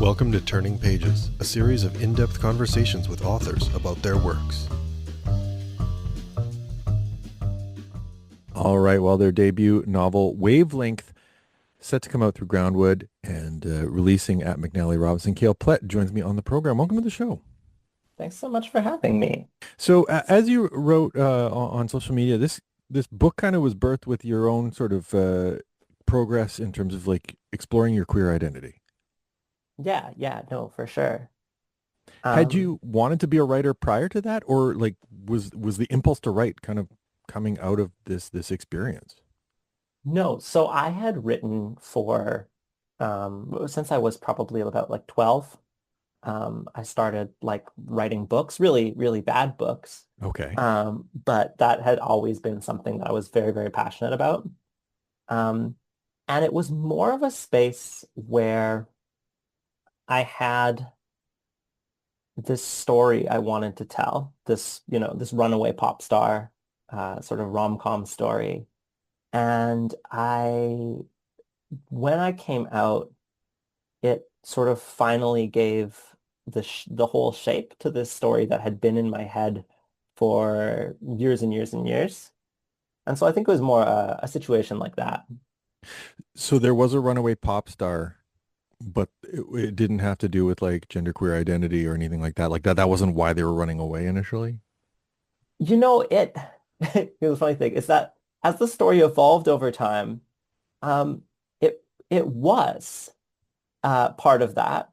Welcome to Turning Pages, a series of in-depth conversations with authors about their works. All right, well, their debut novel, Wavelength, set to come out through Groundwood and releasing at McNally Robinson. Cale Plett joins me on the program. Welcome to the show. Thanks so much for having me. So as you wrote on social media, this book kind of was birthed with your own sort of progress in terms of like exploring your queer identity. Yeah, no, for sure. Had Um, you wanted to be a writer prior to that, or like was the impulse to write kind of coming out of this experience? no, so I had written for since I was probably about like 12. I started like writing books, really, really bad books. Okay. But that had always been something that I was very, very passionate about. Um, and it was more of a space where I had this story I wanted to tell, this runaway pop star, sort of rom-com story. And when I came out, it sort of finally gave the whole shape to this story that had been in my head for years and years and years. And so I think it was more a situation like that. So there was a runaway pop star, but it didn't have to do with like genderqueer identity or anything like that. Like that wasn't why they were running away initially. You know, here's the funny thing is that as the story evolved over time, um, it was part of that.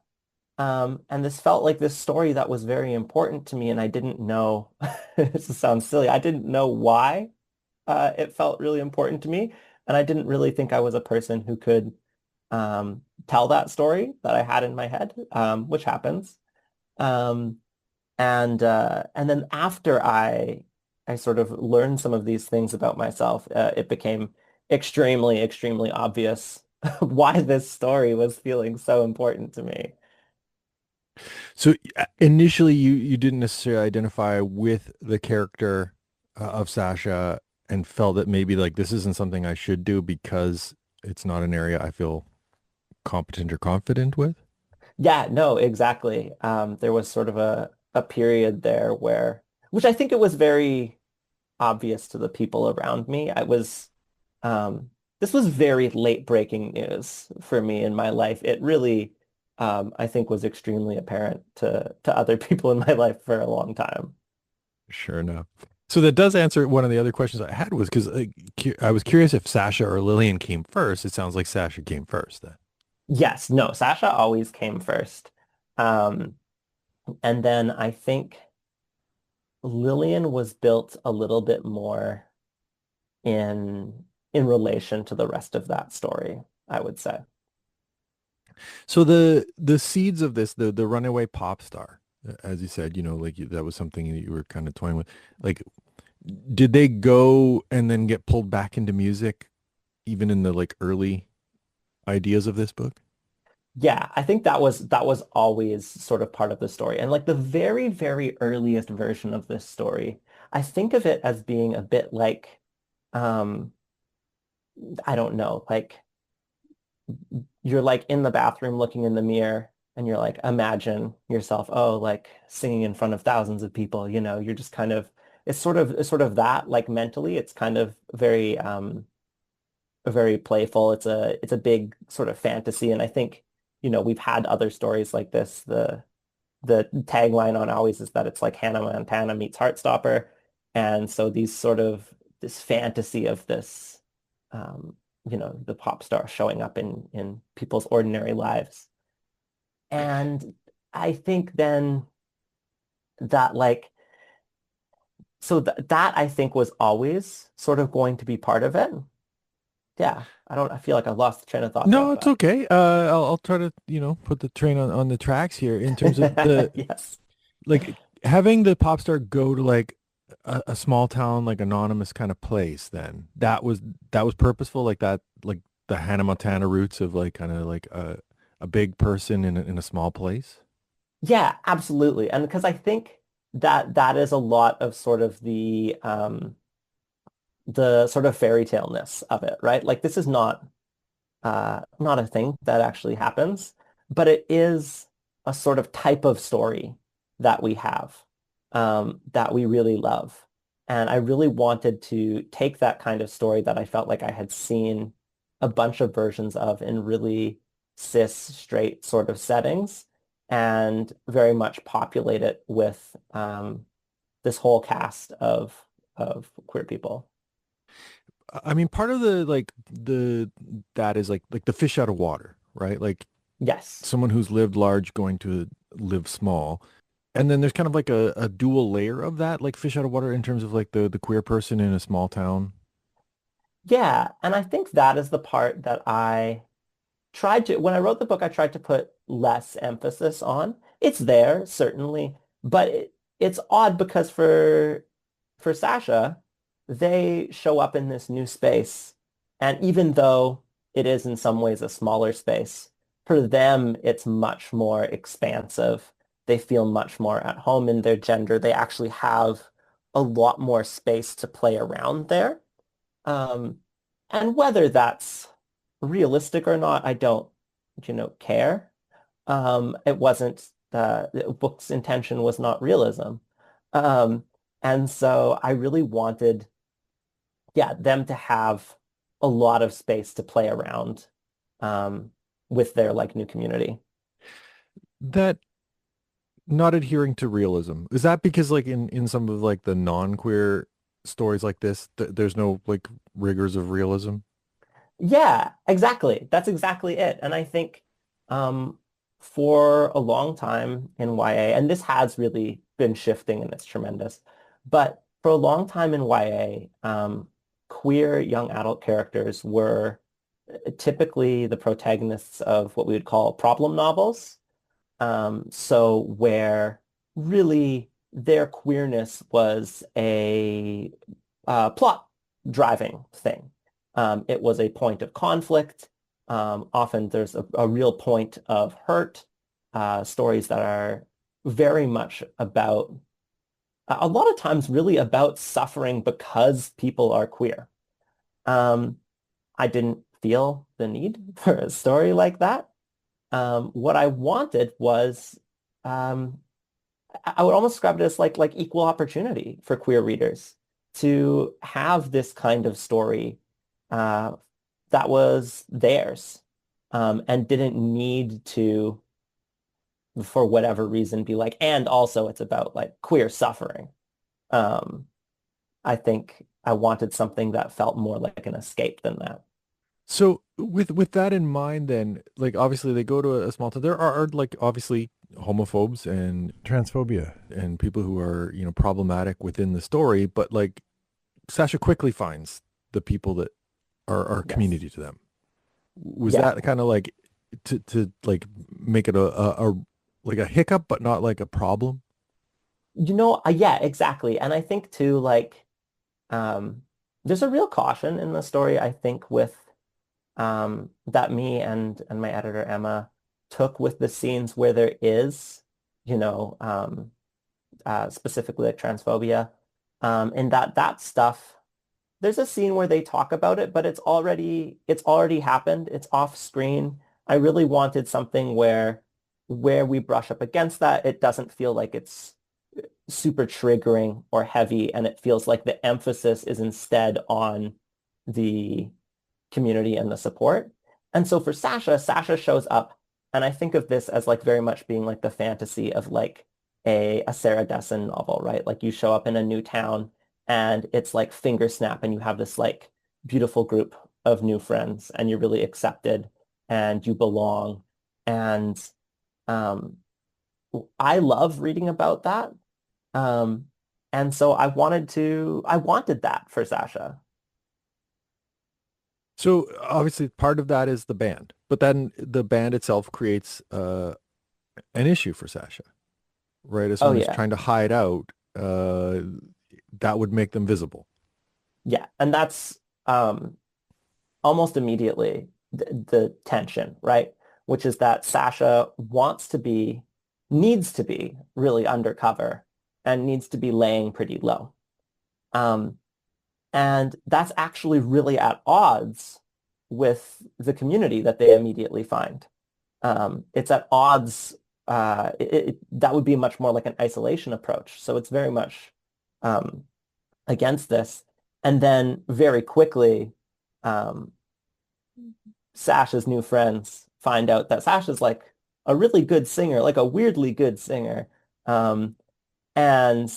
And this felt like this story that was very important to me, and I didn't know, this sounds silly, I didn't know why it felt really important to me, and I didn't really think I was a person who could tell that story that I had in my head, which happens. Um, and then after I sort of learned some of these things about myself, it became extremely, extremely obvious why this story was feeling so important to me. So initially you didn't necessarily identify with the character of Sasha and felt that maybe like this isn't something I should do because it's not an area I feel competent or confident with. Yeah, no, exactly. There was sort of a period there where, which I think it was very obvious to the people around me. Um, this was very late breaking news for me in my life. It really, I think, was extremely apparent to other people in my life for a long time. Sure enough. So that does answer one of the other questions I had was because I was curious if Sasha or Lillian came first. It sounds like Sasha came first then. Yes, no, Sasha always came first. Um, and then I think Lillian was built a little bit more in relation to the rest of that story, I would say. So the seeds of this, the runaway pop star, as you said, like that was something that you were kind of toying with. Like, did they go and then get pulled back into music, even in the like early ideas of this book? Yeah, I think that was always sort of part of the story. And like the very, very earliest version of this story, I think of it as being a bit like um I don't know, like you're like in the bathroom looking in the mirror and you're like imagine yourself, oh, like singing in front of thousands of people, you're just kind of it's sort of that like mentally it's kind of very playful. It's a big sort of fantasy, and I think we've had other stories like this. The tagline on always is that it's like Hannah Montana meets Heartstopper, and so this fantasy of this, um, the pop star showing up in people's ordinary lives, and I think then that like that I think was always sort of going to be part of it. Yeah, I feel like I lost the train of thought there, No, it's but okay. I'll try to, put the train on the tracks here in terms of the yes. like having the pop star go to like a small town, like anonymous kind of place. Then that was purposeful, like that, like the Hannah Montana roots of like kind of like a big person in a small place. Yeah, absolutely. And because I think that that is a lot of sort of the sort of fairy tale-ness of it, right? Like this is not a thing that actually happens, but it is a sort of type of story that we have, that we really love. And I really wanted to take that kind of story that I felt like I had seen a bunch of versions of in really cis, straight sort of settings and very much populate it with this whole cast of queer people. I mean, part of the like the that is like the fish out of water, right? Like Yes. someone who's lived large going to live small. And then there's kind of like a dual layer of that, like fish out of water in terms of like the queer person in a small town. Yeah, and I think that is the part that I tried to, when I wrote the book, I tried to put less emphasis on. It's there, certainly, but it's odd because for Sasha, they show up in this new space. And even though it is in some ways a smaller space, for them, it's much more expansive. They feel much more at home in their gender. They actually have a lot more space to play around there. Um, and whether that's realistic or not, I don't, care. It wasn't the book's intention was not realism. Um, and so I really wanted, yeah, them to have a lot of space to play around um, with their like new community. That not adhering to realism. Is that because like in some of like the non-queer stories like this, there's no like rigors of realism? Yeah, exactly. That's exactly it. And I think um, for a long time in YA, and this has really been shifting and it's tremendous, but for a long time in YA, queer young adult characters were typically the protagonists of what we would call problem novels. So where really their queerness was a plot driving thing. It was a point of conflict. Often there's a real point of hurt, stories that are very much about, a lot of times really about suffering because people are queer. Um, I didn't feel the need for a story like that. What I wanted was um, I would almost describe it as like equal opportunity for queer readers to have this kind of story uh, that was theirs and didn't need to, for whatever reason, be like, and also it's about like queer suffering. Um, I think I wanted something that felt more like an escape than that. So with that in mind, then like obviously they go to a small town. There are like obviously homophobes and transphobia and people who are, you know, problematic within the story, but like Sasha quickly finds the people that are Yes. community to them. Was Yeah. that kind of like to like make it a like a hiccup, but not like a problem? Yeah, exactly. And I think too, like, um, there's a real caution in the story, I think, with that me and my editor Emma took with the scenes where there is, specifically like transphobia, and that stuff. There's a scene where they talk about it, but it's already happened. It's off screen. I really wanted something where we brush up against that. It doesn't feel like it's super triggering or heavy, and it feels like the emphasis is instead on the community and the support. And so for Sasha, Sasha shows up, and I think of this as like very much being like the fantasy of like a Sarah Dessen novel, right? Like you show up in a new town and it's like finger snap and you have this like beautiful group of new friends and you're really accepted and you belong. And um, I love reading about that. Um, and so I wanted that for Sasha. So obviously part of that is the band, but then the band itself creates an issue for Sasha, right? As Oh someone who's yeah. trying to hide out, that would make them visible. Yeah. And that's almost immediately the tension, right? Which is that Sasha needs to be really undercover and needs to be laying pretty low. Um, and that's actually really at odds with the community that they immediately find. It's at odds. That would be much more like an isolation approach. So it's very much um, against this. And then very quickly, um, Sasha's new friends find out that Sasha's like a really good singer, like a weirdly good singer. Um, and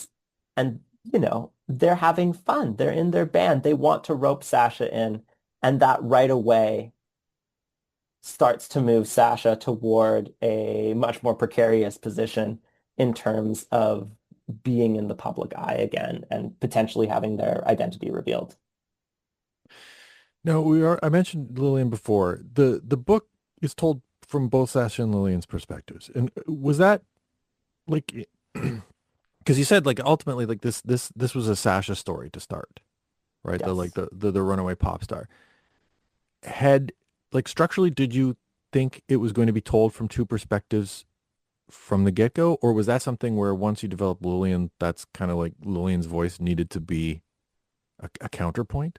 they're having fun. They're in their band. They want to rope Sasha in, and that right away starts to move Sasha toward a much more precarious position in terms of being in the public eye again and potentially having their identity revealed. Now I mentioned Lillian before. The book is told from both Sasha and Lillian's perspectives. And was that like because you said like ultimately like this was a Sasha story to start, right? The like Yes. the runaway pop star. Had like structurally, did you think it was going to be told from two perspectives from the get-go, or was that something where once you develop Lillian, that's kind of like Lillian's voice needed to be a counterpoint?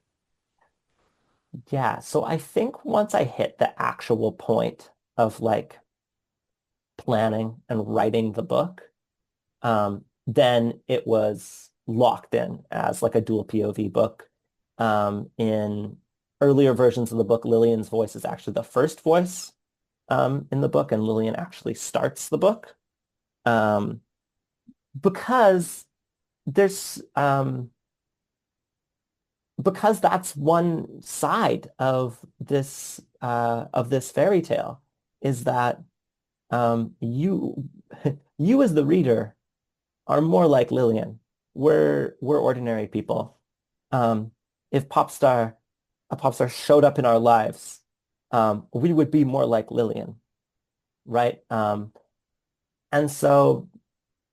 Yeah. So I think once I hit the actual point of like planning and writing the book, then it was locked in as like a dual POV book. In earlier versions of the book, Lillian's voice is actually the first voice in the book, and Lillian actually starts the book um, because there's because that's one side of this fairy tale is that you you as the reader are more like Lillian. We're ordinary people. Um, if a pop star showed up in our lives, we would be more like Lillian, right? And so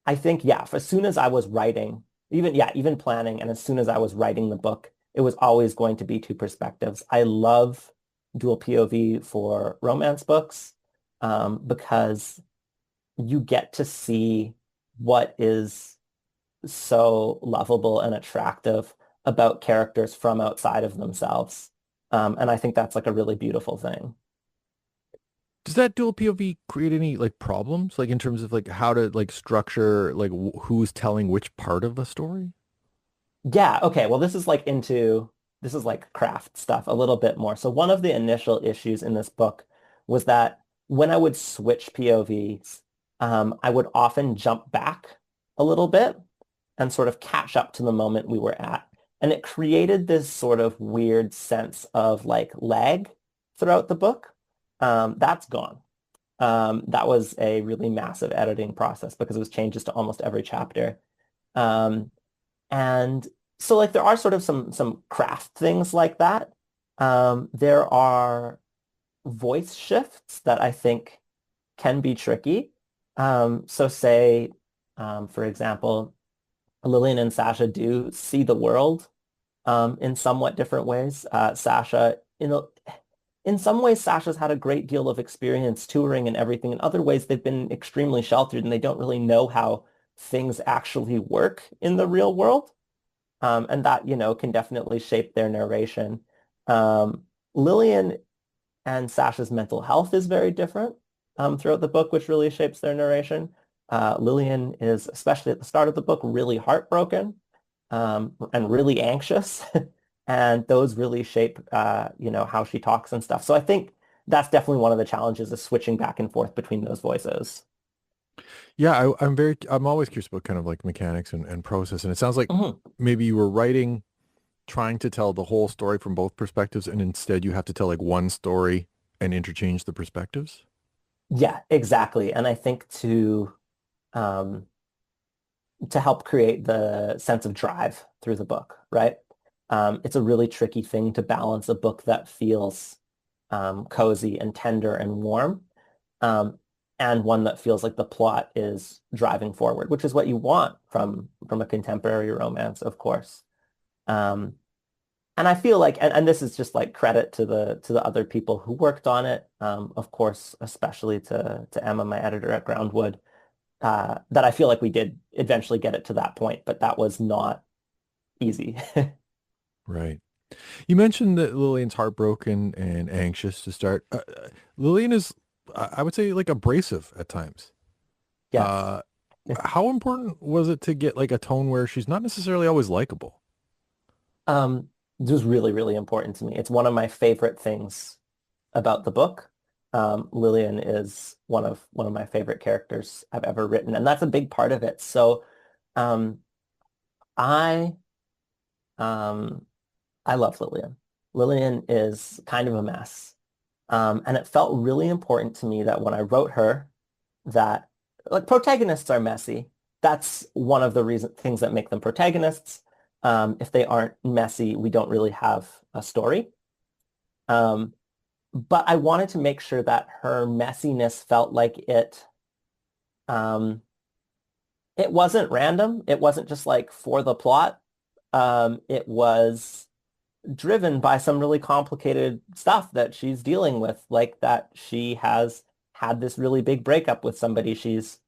I think, yeah, as soon as I was writing, even planning, and as soon as I was writing the book, it was always going to be two perspectives. I love dual POV for romance books because you get to see what is so lovable and attractive about characters from outside of themselves. And I think that's like a really beautiful thing. Does that dual POV create any like problems, like in terms of like how to like structure like who's telling which part of the story? Yeah, okay. Well, this is like craft stuff a little bit more. So one of the initial issues in this book was that when I would switch POVs, I would often jump back a little bit and sort of catch up to the moment we were at. And it created this sort of weird sense of like lag throughout the book. That's gone. That was a really massive editing process because it was changes to almost every chapter. Um, and so like there are sort of some craft things like that. There are voice shifts that I think can be tricky. So say, for example, Lillian and Sasha do see the world in somewhat different ways. In some ways, Sasha's had a great deal of experience touring and everything. In other ways, they've been extremely sheltered and they don't really know how things actually work in the real world. And that, can definitely shape their narration. Lillian and Sasha's mental health is very different throughout the book, which really shapes their narration. Lillian is, especially at the start of the book, really heartbroken and really anxious. And those really shape, how she talks and stuff. So I think that's definitely one of the challenges is switching back and forth between those voices. Yeah, I'm always curious about kind of like mechanics and process. And it sounds like Mhm. maybe you were writing, trying to tell the whole story from both perspectives, and instead you have to tell like one story and interchange the perspectives. Yeah, exactly. And I think um, to help create the sense of drive through the book, right? It's a really tricky thing to balance a book that feels cozy and tender and warm, um, and one that feels like the plot is driving forward, which is what you want from a contemporary romance, of course. Um, and I feel like, and this is just like credit to the other people who worked on it, of course, especially to Emma, my editor at Groundwood that I feel like we did eventually get it to that point, but that was not easy. Right. You mentioned that Lillian's heartbroken and anxious to start. Lillian is I would say like abrasive at times. Yes. Uh, how important was it to get like a tone where she's not necessarily always likable? This was really, really important to me. It's one of my favorite things about the book. Lillian is one of my favorite characters I've ever written, and that's a big part of it. So, um, I um, I love Lillian. Lillian is kind of a mess, and it felt really important to me that when I wrote her, that like protagonists are messy. That's one of the things that make them protagonists. If they aren't messy, we don't really have a story. Um, but I wanted to make sure that her messiness felt like um, it wasn't random. It wasn't just like for the plot. It was driven by some really complicated stuff that she's dealing with, like that she has had this really big breakup with somebody she's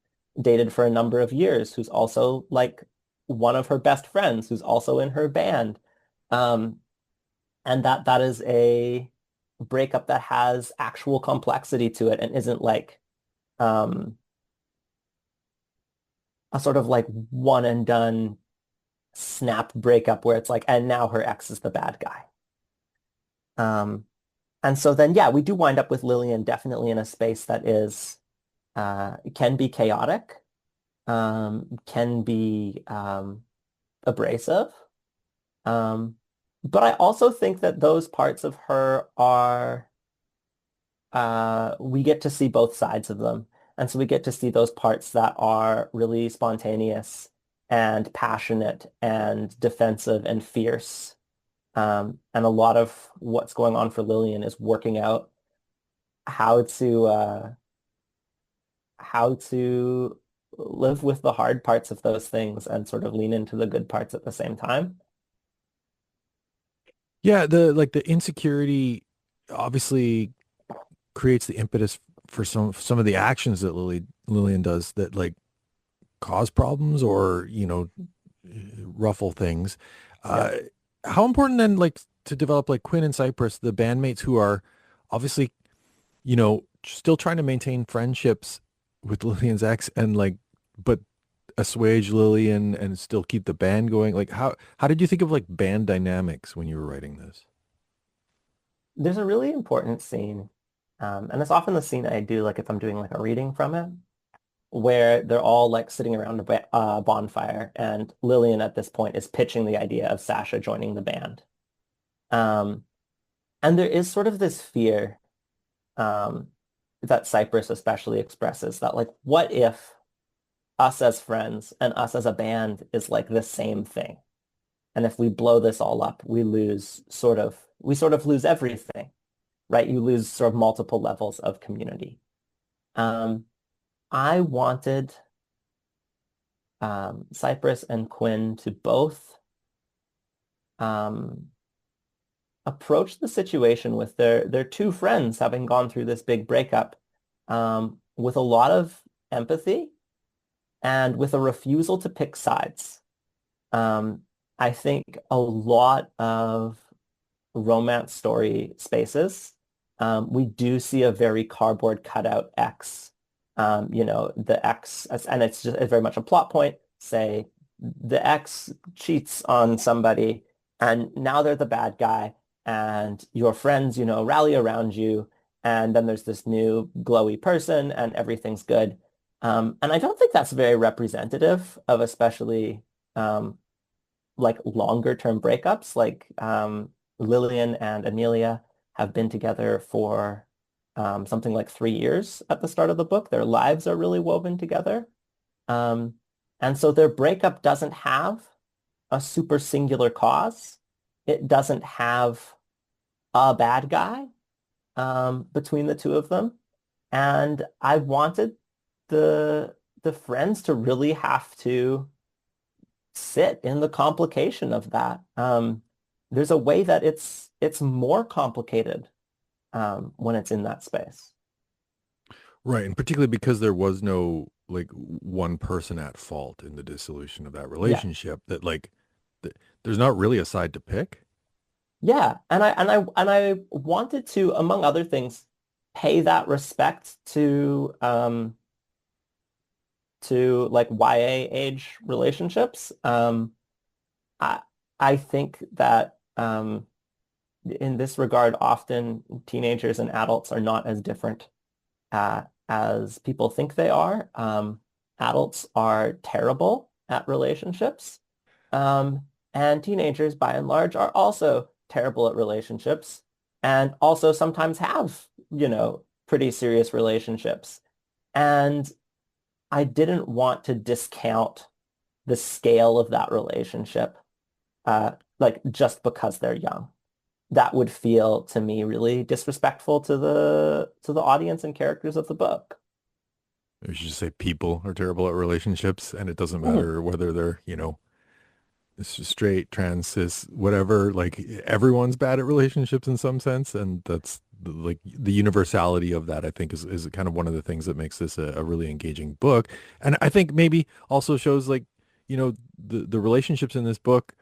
dated for a number of years, who's also like one of her best friends, who's also in her band. Um, and that is a breakup that has actual complexity to it and isn't like um, a sort of like one and done snap breakup where it's like, and now her ex is the bad guy. Um, And so then, yeah, we do wind up with Lillian definitely in a space that is can be chaotic, can be abrasive. Um, but I also think that those parts of her are we get to see both sides of them. And so we get to see those parts that are really spontaneous and passionate and defensive and fierce. And a lot of what's going on for Lillian is working out how to how to live with the hard parts of those things and sort of lean into the good parts at the same time. Yeah, the insecurity obviously creates the impetus for some of the actions that Lillian does that like cause problems or, ruffle things. Yeah. Uh, how important then like to develop like Quinn and Cypress, the bandmates who are obviously, still trying to maintain friendships with Lillian's ex and like but assuage Lillian and still keep the band going? Like how did you think of like band dynamics when you were writing this? There's a really important scene, and it's often the scene I do, like if I'm doing like a reading from it, where they're all like sitting around a bonfire, and Lillian at this point is pitching the idea of Sasha joining the band. Um, and there is sort of this fear um, that Cypress especially expresses that like, what if us as friends and us as a band is like the same thing? And if we blow this all up, we sort of lose everything, right? You lose sort of multiple levels of community. Um, I wanted Cypress and Quinn to both um, approach the situation with their two friends having gone through this big breakup with a lot of empathy and with a refusal to pick sides. Um, I think a lot of romance story spaces, we do see a very cardboard cutout X. The X, and it's very much a plot point. Say the X cheats on somebody, and now they're the bad guy, and your friends, rally around you, and then there's this new glowy person, and everything's good. And I don't think that's very representative of especially um, like longer term breakups. Like Lillian and Amelia have been together for something like 3 years at the start of the book. Their lives are really woven together. Um, and so their breakup doesn't have a super singular cause. It doesn't have a bad guy between the two of them. And I wanted the friends to really have to sit in the complication of that. There's a way that it's more complicated when it's in that space. Right, and particularly because there was no like one person at fault in the dissolution of that Yeah. relationship that like there's not really a side to pick. Yeah. And I wanted to, among other things, pay that respect to like YA age relationships. I I think that in this regard, often teenagers and adults are not as different as people think they are. Adults are terrible at relationships, and teenagers, by and large, are also terrible at relationships, and also sometimes have, pretty serious relationships. And I didn't want to discount the scale of that relationship, like just because they're young. That would feel to me really disrespectful to the audience and characters of the book. We should just say people are terrible at relationships, and it doesn't Mhm. matter whether they're, straight, trans, cis, whatever. Like everyone's bad at relationships in some sense, and that's like the universality of that. I think is kind of one of the things that makes this a really engaging book, and I think maybe also shows like the relationships in this book.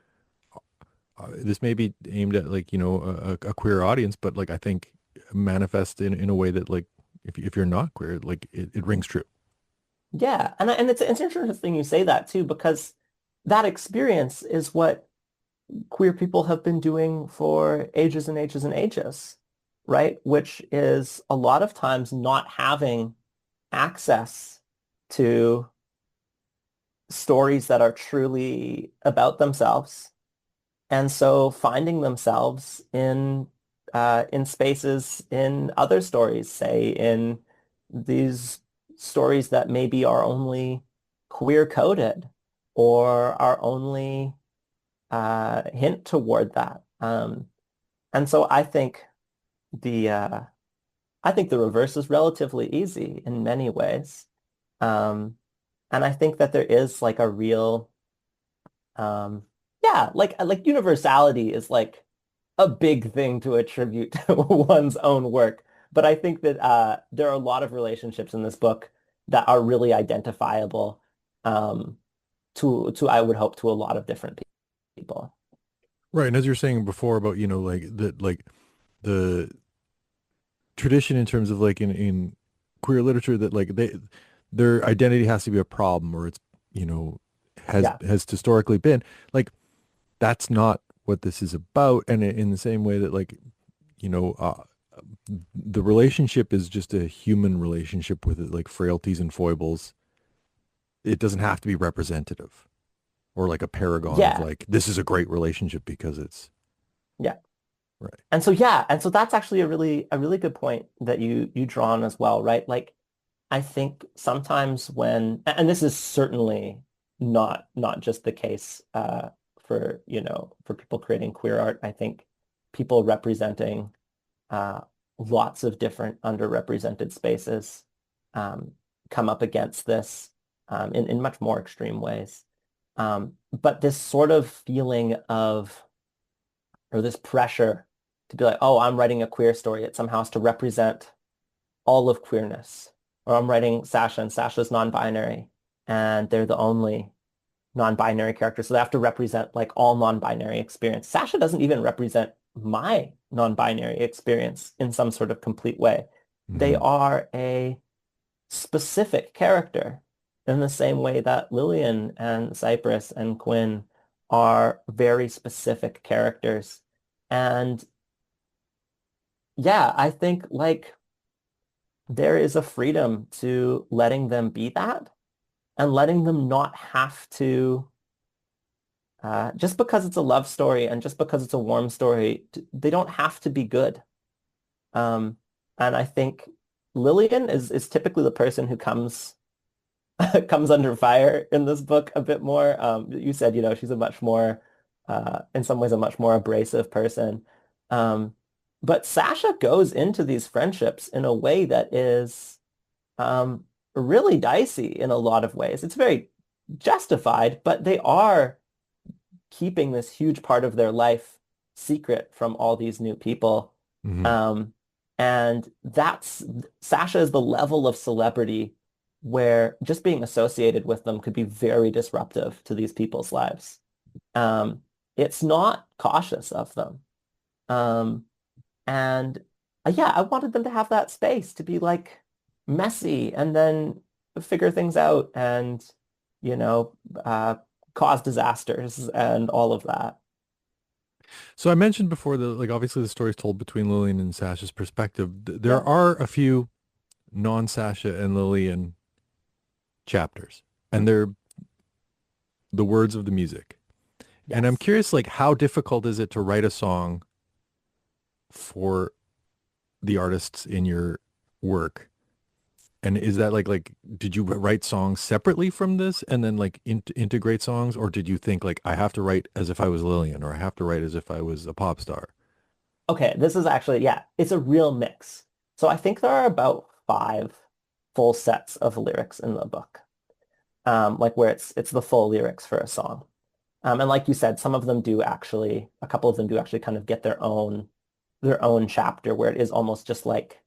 This may be aimed at like a queer audience, but like I think manifest in a way that like if you're not queer, like it rings true. Yeah, and it's interesting you say that too, because that experience is what queer people have been doing for ages and ages and ages, right? Which is a lot of times not having access to stories that are truly about themselves. And so finding themselves in spaces in other stories, say in these stories that maybe are only queer coded or are only hint toward that. And so the I think the reverse is relatively easy in many ways. Um, and I think that there is like a real yeah, like universality is like a big thing to attribute to one's own work. But I think that there are a lot of relationships in this book that are really identifiable um, to I would hope to a lot of different people. Right. And as you're saying before about, like the tradition in terms of like in queer literature that like their identity has to be a problem or it's, you know, Yeah, has historically been like that's not what this is about. And in the same way that like, you know, the relationship is just a human relationship with like frailties and foibles. It doesn't have to be representative or like a paragon of yeah, like this is a great relationship because it's yeah. right. And so yeah, and so that's actually a really good point that you draw on as well, right? Like I think sometimes and this is certainly not just the case for people creating queer art. I think people representing uh, lots of different underrepresented spaces um, come up against this in much more extreme ways. But this sort of feeling of, or this pressure to be like, oh, I'm writing a queer story. It somehow has to represent all of queerness. Or I'm writing Sasha and Sasha's non-binary and they're the only non-binary character. So they have to represent like all non-binary experience. Sasha doesn't even represent my non-binary experience in some sort of complete way. They Hmm. are a specific character in the same way that Lillian and Cypress and Quinn are very specific characters. And yeah, I think like there is a freedom to letting them be that and letting them not have to just because it's a love story and just because it's a warm story, they don't have to be good. Um, and I think Lillian is typically the person who comes comes under fire in this book a bit more. You said, she's a much more, in some ways, a much more abrasive person. Um, but Sasha goes into these friendships in a way that is um, really dicey in a lot of ways. It's very justified, but they are keeping this huge part of their life secret from all these new people. Hmm. Um, and that's Sasha is the level of celebrity where just being associated with them could be very disruptive to these people's lives. Um, it's not cautious of them. Um, and yeah, I wanted them to have that space to be like messy and then figure things out and, you know, cause disasters and all of that. So I mentioned before that, like, obviously the story is told between Lillian and Sasha's perspective. There Yeah. are a few non-Sasha and Lillian chapters, and they're the words of the music. And I'm Yes. curious, like, how difficult is it to write a song for the artists in your work? And is that like did you write songs separately from this and then like integrate songs, or did you think like I have to write as if I was Lillian or I have to write as if I was a pop star? Okay, this is actually, yeah, it's a real mix. So I think there are about five full sets of lyrics in the book, like where it's the full lyrics for a song. And like you said, some of them do actually, a couple of them do actually kind of get their own chapter where it is almost just like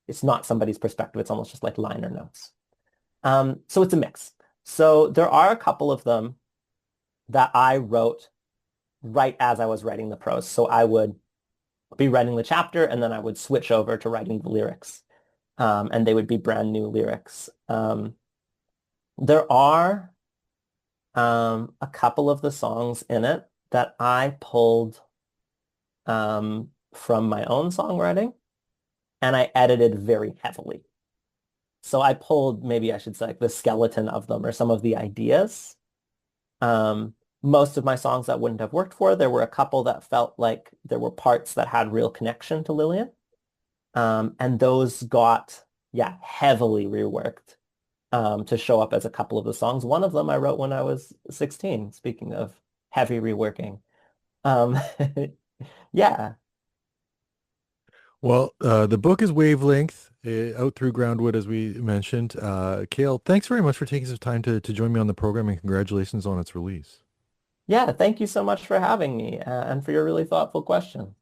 it's not somebody's perspective. It's almost just like liner notes. So it's a mix. So there are a couple of them that I wrote right as I was writing the prose. So I would be writing the chapter and then I would switch over to writing the lyrics. And they would be brand new lyrics. There are a couple of the songs in it that I pulled from my own songwriting and I edited very heavily. So I pulled, maybe I should say, like the skeleton of them or some of the ideas. Most of my songs that wouldn't have worked for, there were a couple that felt like there were parts that had real connection to Lillian. And those got, yeah, heavily reworked to show up as a couple of the songs. One of them I wrote when I was 16, speaking of heavy reworking. Um, yeah, Well, the book is Wavelength, out through Groundwood, as we mentioned. Cale, thanks very much for taking some time to join me on the program, and congratulations on its release. yeah, thank you so much for having me and for your really thoughtful questions.